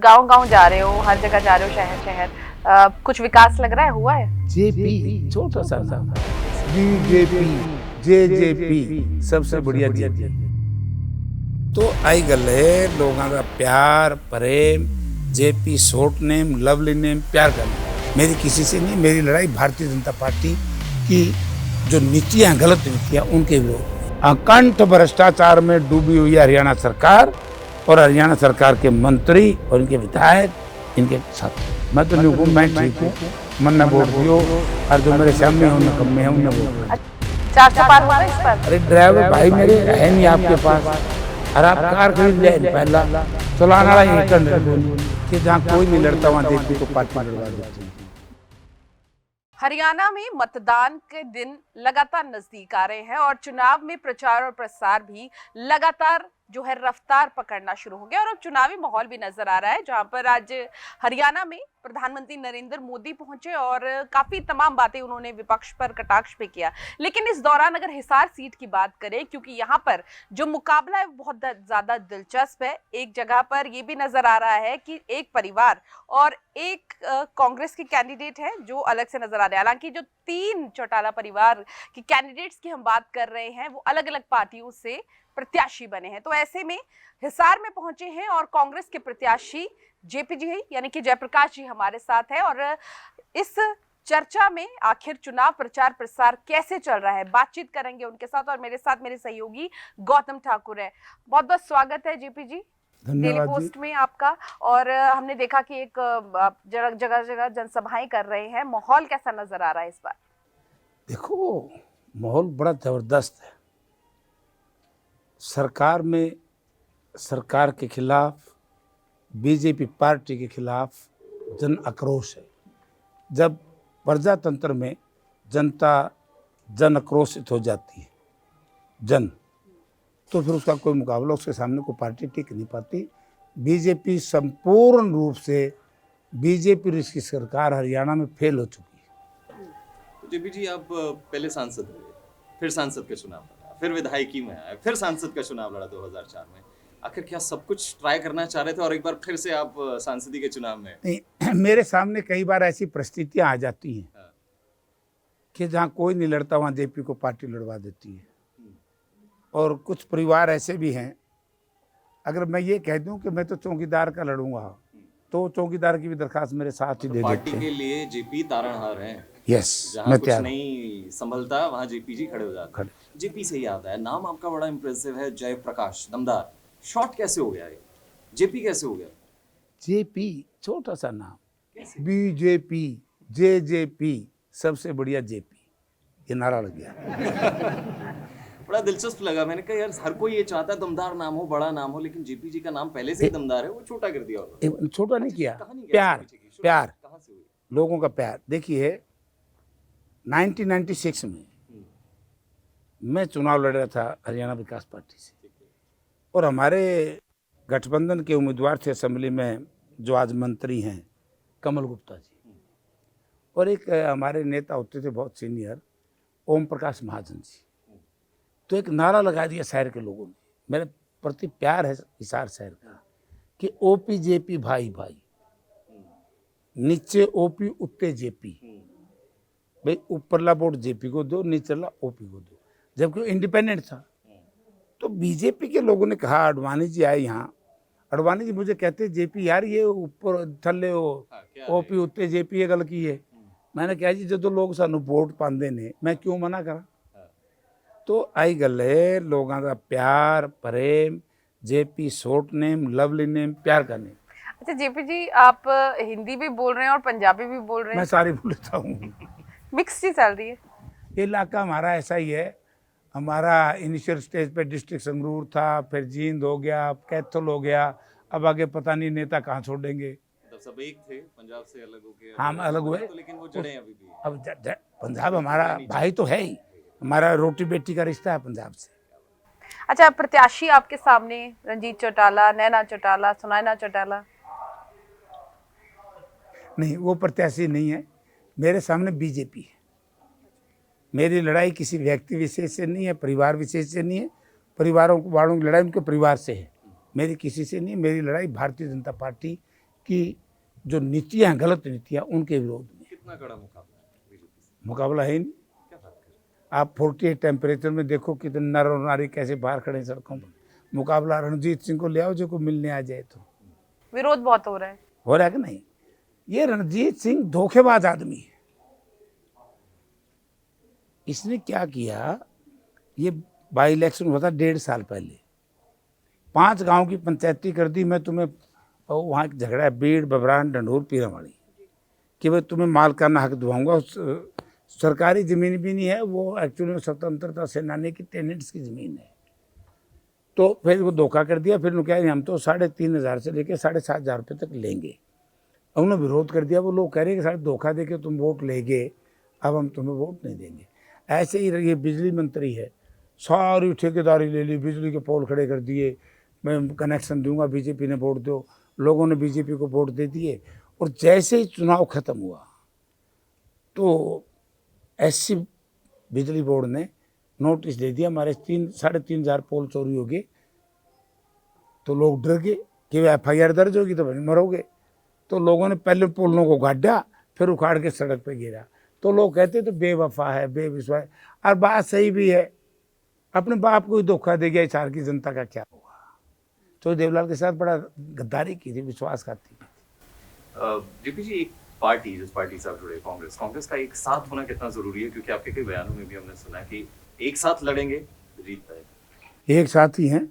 गांव-गांव जा रहे हो, हर जगह जा रहे हो, शहर-शहर, कुछ विकास लग रहा है, हुआ है? जेपी छोटा सा नाम, बीजेपी जेजेपी सबसे बढ़िया जेपी। तो आई गल है लोगों का प्यार प्रेम, JP short name, lovely name, प्यार करना। मेरी किसी से नहीं, मेरी लड़ाई भारतीय जनता पार्टी की जो नीतियां, गलत नीतियां, उनके विरोध। अकंठ भ्रष्टाचार में डूबी हुई हरियाणा सरकार और हरियाणा सरकार के मंत्री और इनके विधायक इनके साथ। मैं तो नहीं हूँ, मैं ठीक हूँ, मन ने वोट दियो, और जो मेरे सामने है उन्हें कम में है उन्हें वोट। 400 पार हुआ इस पर? अरे ड्राइवर भाई मेरे है नहीं आपके पास, और आप कार खरीद ले पहला चलाने वाला यही कि जहाँ कोई नहीं लड़ता वहाँ जेपी को पार्टी लड़वा देती है। हरियाणा में मतदान के दिन लगातार नजदीक आ रहे हैं और चुनाव में प्रचार और प्रसार भी लगातार जो है रफ्तार पकड़ना शुरू हो गया और अब चुनावी माहौल भी नजर आ रहा है, जहां पर आज हरियाणा में प्रधानमंत्री नरेंद्र मोदी पहुंचे और काफी तमाम बातें उन्होंने विपक्ष पर कटाक्ष भी किया। लेकिन इस दौरान अगर हिसार सीट की बात करें, क्योंकि यहां पर जो मुकाबला है वो बहुत ज्यादा दिलचस्प है। एक जगह पर ये भी नजर आ रहा है कि एक परिवार और एक कांग्रेस के कैंडिडेट है जो अलग से नजर आ रहे हैं। हालांकि जो 3 चौटाला परिवार के कैंडिडेट्स की हम बात कर रहे हैं वो अलग अलग पार्टियों से प्रत्याशी बने हैं। तो ऐसे में हिसार में पहुंचे हैं और कांग्रेस के प्रत्याशी जेपी जी यानी कि जयप्रकाश जी हमारे साथ है और इस चर्चा में आखिर चुनाव प्रचार प्रसार कैसे चल रहा है बातचीत करेंगे उनके साथ। और मेरे साथ मेरे सहयोगी गौतम ठाकुर है। बहुत बहुत स्वागत है जेपी जी डेली पोस्ट में आपका। और हमने देखा कि एक जगह जगह जनसभाएं कर रहे हैं, माहौल कैसा नजर आ रहा है इस बार? देखो माहौल बड़ा जबरदस्त है। सरकार में सरकार के खिलाफ, बीजेपी पार्टी के खिलाफ जन आक्रोश है। जब प्रजातंत्र में जनता जन आक्रोशित हो जाती है तो फिर उसका कोई मुकाबला, उसके सामने कोई पार्टी टिक नहीं पाती। बीजेपी संपूर्ण रूप से बीजेपी की सरकार हरियाणा में फेल हो चुकी है। जेपी जी आप पहले सांसद रहे, फिर सांसद का चुनाव लड़ा, फिर विधायकी में आए, फिर सांसद का चुनाव लड़ा 2004 में। आखिर क्या सब कुछ ट्राई करना चाह रहे थे और एक बार फिर से आप सांसदी के चुनाव में? नहीं, मेरे सामने कई बार ऐसी परिस्थितियां आ जाती हैं कि जहां कोई नहीं लड़ता वहां जेपी को पार्टी लड़वा देती है। और कुछ परिवार ऐसे भी हैं, अगर मैं ये कह दूं कि मैं तो चौकीदार का लड़ूंगा तो चौकीदार की भी दरखास्त मेरे साथ ही दे देते हैं। पार्टी के लिए जेपी तारणहार हैं। यस, जहां कुछ नहीं संभलता वहां जेपी जी खड़े हो जाते हैं। जेपी से याद है, नाम आपका बड़ा इंप्रेसिव है, जयप्रकाश, दमदार। शॉर्ट कैसे हो गया ये? जेपी कैसे हो गया? जेपी छोटा सा नाम, बीजेपी जेजेपी सबसे बढ़िया जेपी, ये नारा लग गया। बड़ा दिलचस्प लगा। मैंने कहा यार हर कोई ये चाहता है दमदार नाम हो, बड़ा नाम हो, लेकिन जेपी जी का नाम पहले से ही दमदार है, वो छोटा कर दिया। छोटा नहीं किया, प्यार प्यार कहां से हुई? लोगों का प्यार। देखिए 1996 में मैं चुनाव लड़ रहा था हरियाणा विकास पार्टी से और हमारे गठबंधन के उम्मीदवार थे असेंबली में जो आज मंत्री हैं, कमल गुप्ता जी, और एक हमारे नेता होते थे बहुत सीनियर, ओम प्रकाश महाजन जी। तो एक नारा लगा दिया शहर के लोगों ने, मेरे प्रति प्यार है हिसार शहर का, कि ओपी जेपी भाई भाई, नीचे ओपी उत्ते जेपी, भाई ऊपरला वोट जेपी को दो, नीचला ओपी को दो। जबकि इंडिपेंडेंट था। तो बीजेपी के लोगों ने कहा, अडवाणी जी आए यहाँ, अडवाणी जी मुझे कहते जेपी यार ये ऊपर थल्ले हो ओपी उत्ते जेपी ये गल की है। मैंने कहा जी जो लोग सानू वोट पाते ने मैं क्यों मना करा। तो आई गल है लोगों का प्यार प्रेम, JP short name, lovely name, प्यार का नेम। अच्छा जेपी जी, आप हिंदी भी बोल रहे हैं और पंजाबी भी बोल रहे हैं? मैं सारी बोल लेता हूँ। मिक्स ही चल रही है। ये इलाका हमारा ऐसा ही है। हमारा इनिशियल स्टेज पे डिस्ट्रिक्ट संगरूर था, फिर जींद हो गया, कैथल हो गया, अब आगे पता नहीं नेता कहाँ छोड़ेंगे। सब एक थे, पंजाब से अलग होके हम अलग हुए तो, लेकिन वो जड़ें अभी भी। अब पंजाब हमारा भाई तो है ही, हमारा रोटी बेटी का रिश्ता है पंजाब से। अच्छा, प्रत्याशी आपके सामने रंजीत चौटाला, नैना चौटाला, सुनैना चौटाला? नहीं, वो प्रत्याशी नहीं है, मेरे सामने बीजेपी है। मेरी लड़ाई किसी व्यक्ति विशेष से नहीं है, परिवार विशेष से नहीं है। परिवारों वालों की लड़ाई उनके परिवार से है, मेरी किसी से नहीं। मेरी लड़ाई भारतीय जनता पार्टी की जो नीतियाँ हैं, गलत नीतियाँ, उनके विरोध में। कितना कड़ा मुकाबला है बीजेपी से? मुकाबला है ही नहीं। क्या बात कर रहे आप 48 टेम्परेचर में देखो कितने नर और नारी कैसे बाहर खड़े हैं सड़कों पर। मुकाबला रणजीत सिंह को ले आओ जो को मिलने आ जाए तो। विरोध बहुत हो रहा है। हो रहा है कि नहीं? ये रणजीत सिंह धोखेबाज आदमी है। इसने क्या किया, ये बाई इलेक्शन हुआ था 1.5 साल पहले, 5 गांव की पंचायती कर दी। मैं तुम्हें, वहाँ एक झगड़ा है बीड़, बबरान, डंडोर, पीरामढ़ी, कि भाई तुम्हें मालिकाना हक दिलाऊंगा। सरकारी ज़मीन भी नहीं है, वो एक्चुअली स्वतंत्रता सेनानी की टेनेंट्स की ज़मीन है। तो फिर वो धोखा कर दिया। फिर उन्होंने कहा हम तो 3,500 से लेकर 7,500 रुपये तक लेंगे। अब उन्होंने विरोध कर दिया। वो लोग कह रहे हैं कि साढ़े धोखा दे के तुम वोट लेंगे, अब हम तुम्हें वोट नहीं देंगे। ऐसे ही ये बिजली मंत्री है, सारी ठेकेदारी ले ली, बिजली के पोल खड़े कर दिए, मैं कनेक्शन दूंगा, बीजेपी ने वोट दो। लोगों ने बीजेपी को वोट दे दिए। और जैसे ही चुनाव खत्म हुआ तो एससी बिजली बोर्ड ने नोटिस दे दिया, हमारे 3,500 पोल चोरी हो गए। तो लोग डर गए कि FIR दर्ज होगी तो मरोगे। तो लोगों ने पहले पोलों को गाड़ा, फिर उखाड़ के सड़क पे गिरा। तो लोग कहते तो बेवफा है, बेविश्वास। और बात सही भी है, अपने बाप को ही धोखा दे गया। हिसार की जनता का क्या हुआ? तो देवलाल के साथ बड़ा गद्दारी की थी, विश्वासघाती की थी। जीपी जी, एक पार्टी, जिस पार्टी से आप जुड़े, कांग्रेस का एक साथ होना कितना जरूरी है? क्योंकि आपके कई बयानों में भी हमने सुना कि एक साथ लड़ेंगे तो जीत पाएगा। एक साथ ही हैं,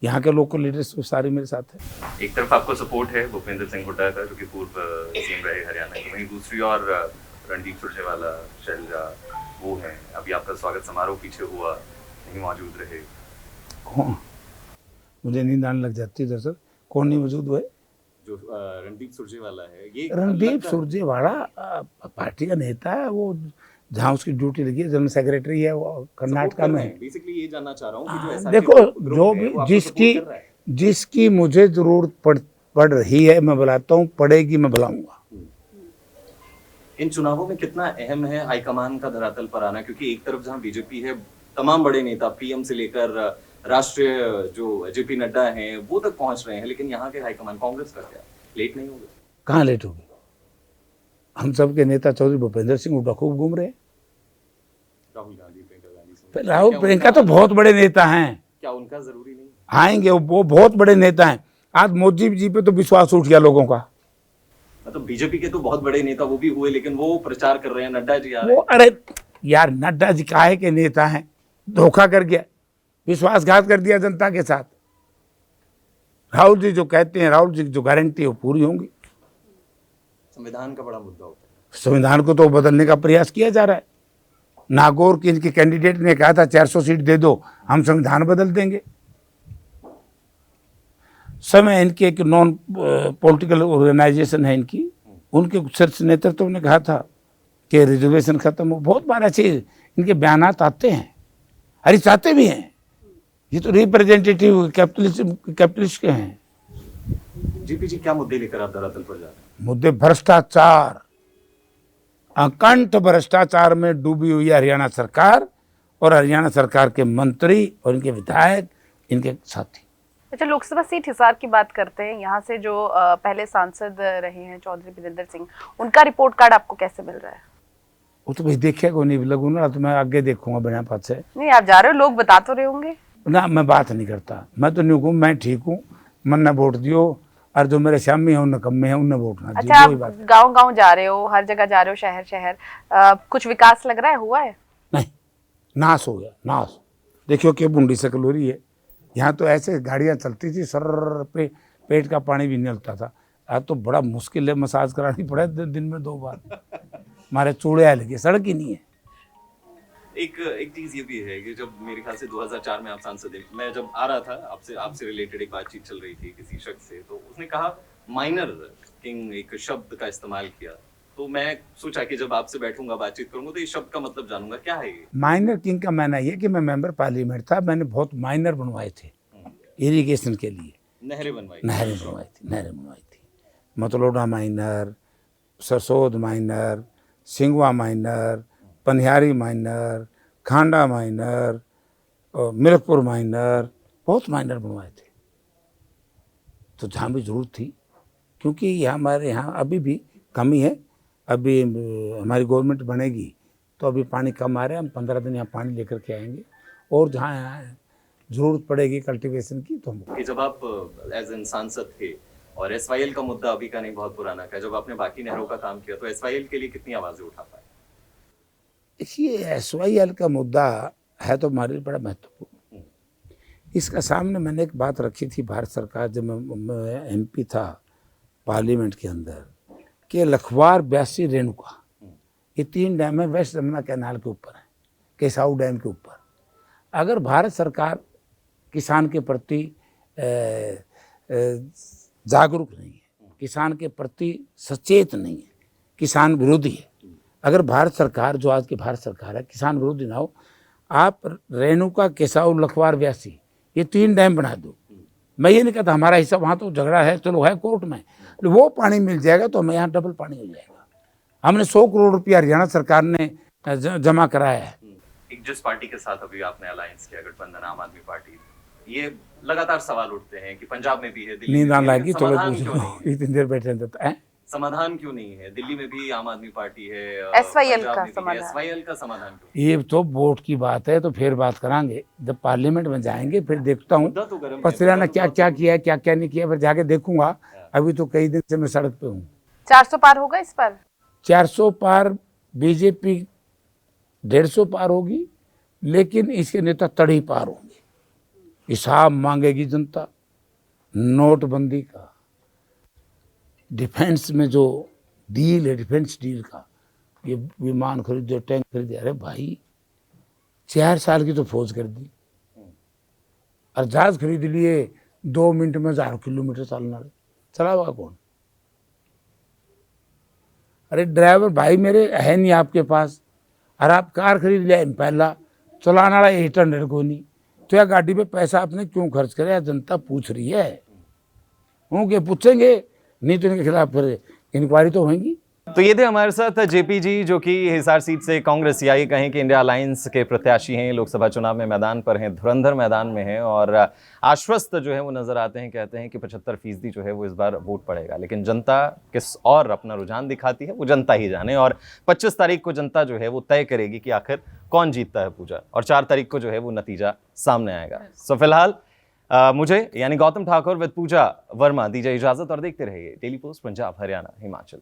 यहाँ के लोकल लीडर्स सारे मेरे साथ हैं। एक तरफ आपको सपोर्ट है भूपेंद्र सिंह हुड्डा का, जो कि पूर्व सीएम रहे हरियाणा के, वहीं दूसरी ओर रणदीप सुरजेवाला, शैलजा, वो हैं। अभी आपका स्वागत समारोह पीछे हुआ, नहीं मौजूद रहे। कौन? मुझे नींद आने लग जाती है दरअसल। कौन नहीं मौजूद हुए? जो रणदीप सुरजेवाला है, ये रणदीप सुरजेवाला पार्टी का नेता है। वो जहाँ उसकी ड्यूटी लगी है, जनरल सेक्रेटरी है, वो कर्नाटका में है। बेसिकली ये जानना चाह रहा हूँ कि जो देखो, जो भी जिसकी मुझे जरूरत पड़ रही है मैं बुलाता हूँ, पड़ेगी मैं बुलाऊंगा। इन चुनावों में कितना अहम है हाईकमान का धरातल पर आना? क्योंकि एक तरफ जहां बीजेपी है, तमाम बड़े नेता पीएम से लेकर राष्ट्रीय जो जेपी नड्डा हैं वो तक पहुंच रहे हैं, लेकिन यहाँ के हाईकमान कांग्रेस का क्या? लेट नहीं होगा? कहाँ लेट होगी? हम सब के नेता चौधरी भूपेंद्र सिंह हुड्डा खूब घूम रहे हैं। राहुल गांधी, प्रियंका गांधी, राहुल प्रियंका तो बहुत बड़े नेता हैं, क्या उनका जरूरी नहीं? आएंगे, वो बहुत बड़े नेता हैं। आज मोदी जी पे तो विश्वास उठ गया लोगों का। मतलब बीजेपी के तो बहुत बड़े नेता वो भी हुए, लेकिन वो प्रचार कर रहे हैं, नड्डा जी आ रहे वो, अरे यार, नड्डा जी काहे के नेता हैं? धोखा कर गया, विश्वासघात कर दिया जनता के साथ। राहुल जी जो कहते हैं, राहुल जी की जो गारंटी है वो पूरी होंगी। संविधान का बड़ा मुद्दा होता है। संविधान को तो बदलने का प्रयास किया जा रहा है। नागौर के इनके कैंडिडेट ने कहा था 400 सीट दे दो, हम संविधान बदल देंगे। समय इनके एक नॉन पॉलिटिकल ऑर्गेनाइजेशन है इनकी, उनके शीर्ष नेतृत्व ने कहा था कि रिजर्वेशन खत्म हो। बहुत बार ऐसे इनके बयानात आते हैं, अरे चाहते भी हैं। ये तो रिप्रेजेंटेटिव कैपिटलिस्ट के हैं। जीपी जी, क्या मुद्दे लेकर आप धरातल पर जा रहे हैं? मुद्दे भ्रष्टाचार, अकंठ भ्रष्टाचार में डूबी हुई है हरियाणा सरकार, और हरियाणा सरकार के मंत्री और इनके विधायक, इनके साथी। अच्छा, लोकसभा सीट हिसार की बात करते हैं। यहाँ से जो पहले सांसद रहे हैं चौधरी वीरेंद्र सिंह, उनका रिपोर्ट कार्ड आपको कैसे मिल रहा है? वो तो भाई देखे को नहीं लगू ना, तो मैं आगे देखूंगा बिना पद से। नहीं, आप जा रहे हो, लोग बता तो रहे होंगे ना। मैं बात नहीं करता, मैं तो नहीं कहूँ मैं ठीक हूँ, मन ने वोट दियो, और जो मेरे शामी है उन कम में है उन्हें वोट ना दियो। अच्छा, आप गांव-गांव जा रहे हो, हर जगह जा रहे हो, शहर-शहर, कुछ विकास लग रहा है, हुआ है? नहीं, नाश हो गया, नाश। देखियो क्या बूंदी शक्ल हो रही है। यहाँ तो ऐसे गाड़ियाँ चलती थी, सर पे पेट का पानी भी निकलता था। आज तो बड़ा मुश्किल है, मसाज करानी पड़े दिन में 2 बार। हमारे चूड़े आ लगे, सड़क ही नहीं है। एक चीज ये भी है कि जब मेरे ख्याल से 2004 में आप सांसद थे, मैं जब आ रहा था आपसे रिलेटेड एक बातचीत चल रही थी किसी शख्स से, तो उसने कहा माइनर किंग, एक शब्द का इस्तेमाल किया। तो मैं सोचा कि जब आपसे बैठूंगा, बातचीत करूंगा, तो इस शब्द का मतलब जानूंगा, क्या है ये? माइनर किंग का मायना ये कि मैं मेंबर पार्लियामेंट था, मैंने बहुत माइनर बनवाए थे इरिगेशन के लिए। नहरें बनवाई थी। मतलोडा माइनर, सरसोद माइनर, सिंगवा माइनर, पनिहारी माइनर, खांडा माइनर, मिल्कपुर माइनर, बहुत माइनर बनवाए थे। तो जहाँ भी जरूरत थी, क्योंकि ये हमारे यहाँ अभी भी कमी है। अभी हमारी गवर्नमेंट बनेगी तो अभी पानी कम आ रहा है, हम 15 दिन यहाँ पानी लेकर के आएंगे, और जहाँ यहाँ ज़रूरत पड़ेगी कल्टीवेशन की तो हम। कि जब आप एज एन सांसद थे और एसवाईएल का मुद्दा अभी का नहीं, बहुत पुराना का, जब आपने बाकी नहरों का काम किया तो एसवाईएल के लिए कितनी आवाजें उठा पाए? देखिए, एसवाईएल का मुद्दा है तो हमारे लिए बड़ा महत्वपूर्ण। इसका सामने मैंने एक बात रखी थी भारत सरकार, जब मैं MP था पार्लियामेंट के अंदर, कि लखवार, ब्यासी, रेणुका, ये 3 डैम है वेस्ट यमुना कैनाल के ऊपर है, केसाऊ डैम के ऊपर। अगर भारत सरकार किसान के प्रति जागरूक नहीं है, किसान के प्रति सचेत नहीं है, किसान विरोधी है, अगर भारत सरकार, जो आज की भारत सरकार है, किसान विरोधी ना हो, आप रेणुका, केसाऊ, लखवार, ब्यासी, ये 3 डैम बना दो। मैं ये नहीं कहता हमारा हिस्सा, वहाँ तो झगड़ा है, चलो है कोर्ट में, वो पानी मिल जाएगा तो हमें यहाँ डबल पानी हो जाएगा। हमने 100 करोड़ रुपया हरियाणा सरकार ने जमा कराया है। जिस पार्टी के साथ अभी आपने अलायंस किया, गठबंधन आम आदमी पार्टी, ये लगातार सवाल उठते हैं कि पंजाब में भी है, दिल्ली नींद में आने भी है, लगी, लेकिन थोड़े समाधान क्यों नहीं है? इतनी देर बैठे रहते हैं। समाधान क्यों नहीं है? दिल्ली में भी आम आदमी पार्टी है, SYL पंजाब का में भी है, समाधान। SYL का समाधान क्यों? ये तो वोट की बात है, तो फिर बात करांगे जब पार्लियामेंट में जाएंगे, फिर देखता हूँ मुद्दा तो गर्म है, पसरिया ने मुद्दा तो क्या बहुत क्या किया है, क्या क्या नहीं किया, फिर जाके देखूंगा। अभी तो कई दिन से मैं सड़क पे हूँ। 400 पार होगा इस पर? 400 पार बीजेपी 150 पार होगी, लेकिन इसके नेता तड़ी पार होंगे। हिसाब मांगेगी जनता नोटबंदी का, डिफेंस में जो डील है, डिफेंस डील का, ये विमान खरीदे, टैंक खरीदे। अरे भाई, 4 साल की तो फौज कर दी, और जहाज खरीद लिए 2 मिनट में 1000 किलोमीटर चलावा कौन? अरे ड्राइवर भाई मेरे है नहीं आपके पास, और आप कार खरीद लिया पहला, चलाने वाला 800 को नहीं, तो यह गाड़ी पे पैसा आपने क्यों खर्च करे? जनता पूछ रही है, होंगे पूछेंगे, नहीं तो इनके खिलाफ फिर इंक्वायरी तो होगी। तो ये थे हमारे साथ जेपी जी, जो कि हिसार सीट से कांग्रेस, या ये कहें कि इंडिया अलायंस के प्रत्याशी हैं, लोकसभा चुनाव में मैदान पर हैं, धुरंधर मैदान में हैं, और आश्वस्त जो है वो नजर आते हैं। कहते हैं कि 75% जो है वो इस बार वोट पड़ेगा, लेकिन जनता किस और अपना रुझान दिखाती है वो जनता ही जाने, और 25 तारीख को जनता जो है वो तय करेगी कि आखिर कौन जीतता है पूजा, और 4 तारीख को जो है वो नतीजा सामने आएगा। सो फिलहाल मुझे यानी गौतम ठाकुर विद पूजा वर्मा दीजिए इजाजत, और देखते रहिए डेली पोस्ट पंजाब, हरियाणा, हिमाचल।